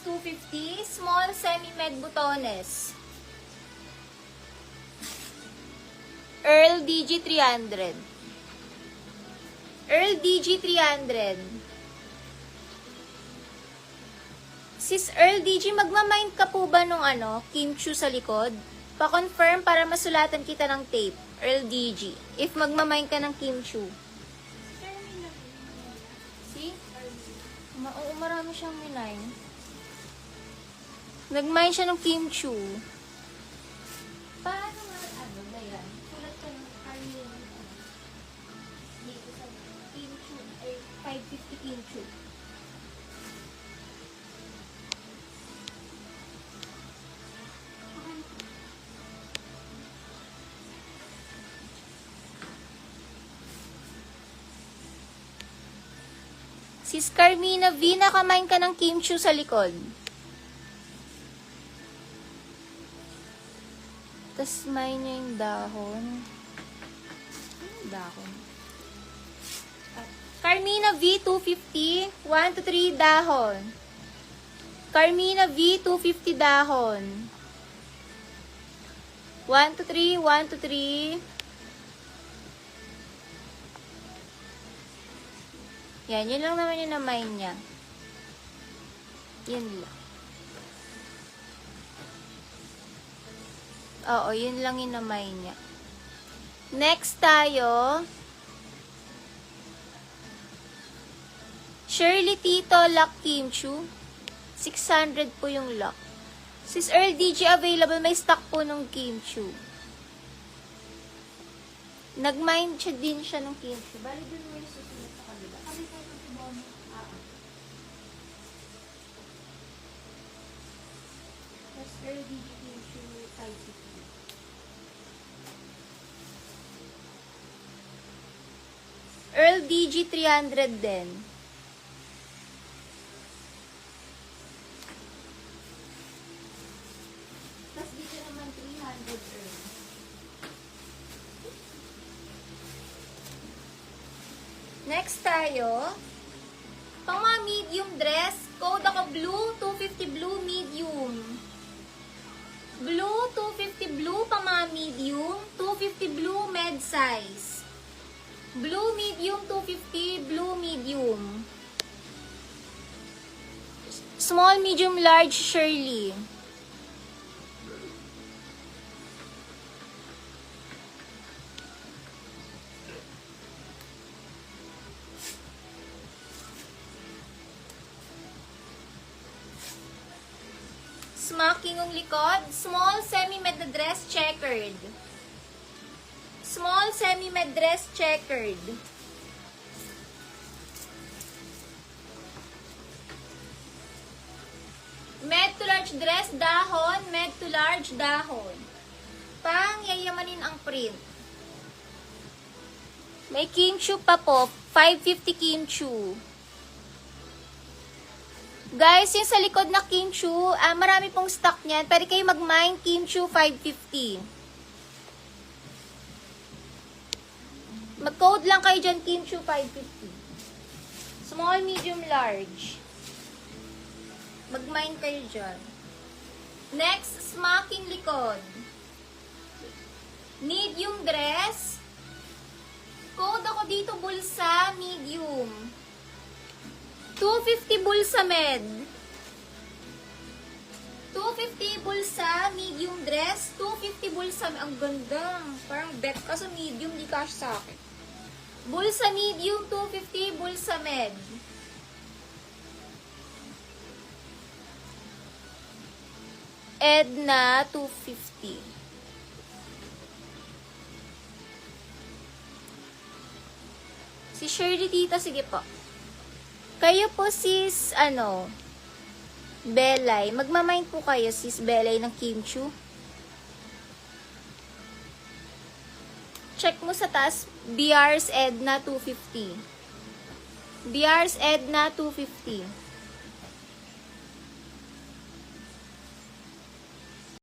250. Small semi-med butones. Earl DG 300. Earl DG 300. Sis Earl DG, magmamind ka po ba nung kimchu sa likod? Pa-confirm para masulatan kita ng tape. Earl DG. If magmamind ka ng kimchu. See? Oo, marami siyang minay. Nag-mine siya ng kimchu. Paano nga, Dayan? Sulat ka ng karne. Dito sa kimchu, ay 550 kimchu. Sis Carmina V, nakamain ka ng kimchu sa likod. Tapos may niya yung dahon. Dahon. Carmina V, 250. 1 to 3 dahon. Carmina V, 250 dahon. 1 to 3, 1 to 3. Yan, yun lang naman yung na-mine niya. Yun lang. Oo, yun lang yung na-mine niya. Next tayo. Shirley Tito Lock Kimchu. 600 po yung lock. Sis Earl DG available. May stock po ng kimchu. Nag-mine siya din siya ng kimchu. Bali dun mo yung susunod sa kabila. Kami tayo ng tibaw mo. Sis Earl DG kimchu 550. Earl DG 300 din. Tapos dito naman 300 Earl. Next tayo. Pang mga medium dress. Code ako blue, 250 blue medium. Blue, 250 blue pang mga medium. 250 blue med size. Blue medium, 250. Blue medium. Small, medium, large, Shirley. Smocking ang likod. Small, semi-med na dress, checkered. Small semi-med dress checkered. Med to large dress dahon, med to large dahon. Pang yayamanin ang print. May kimchu pa po, 550 kimchu. Guys, yung sa likod na kimchu, marami pong stock niyan. Pwede kayo mag-mine kimchu 550. Mag-code lang kayo dyan, kimchu 550. Small, medium, large. Mag-mine kayo dyan. Next, smocking likod. Medium dress. Code ako dito, bulsa, medium. 250 bulsa med. 250 bulsa, medium dress. 250 bulsa med. Ang ganda. Parang bet ka sa medium, di cash sa akin. Bulsa medium, 250. Bulsa med. Edna, 250. Si Shirley Tita, sige po. Kayo po sis, Belay. Magmamind po kayo sis Belay ng kimchu. Check mo sa taas, BR's Edna 250. BR's Edna 250.